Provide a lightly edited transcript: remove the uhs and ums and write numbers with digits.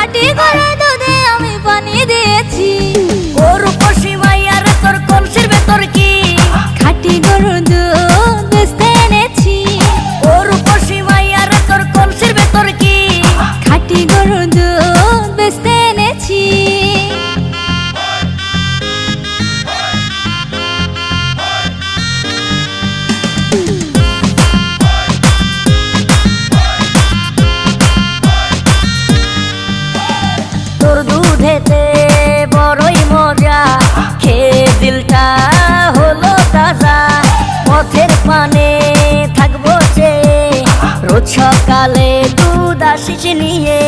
খাঁটি গরুর দুধে আমি পানি দিয়েছি। গরু পশি মাইয়ার তোর কলসির ভেতর কি? খাঁটি গরুর দুধ বেচতে এনেছি। গরু পশি মাইয়ার তোর কলসির ভেতর কি? খাঁটি গরুর দুধ বেচতে এনেছি। তোর দুধেতে বড়ই মজা, খেয়ে দিলটা হলো তাজা। পথের পানে থাকবো চেয়ে, রোজ সকালে দুধ আসিস নিয়ে।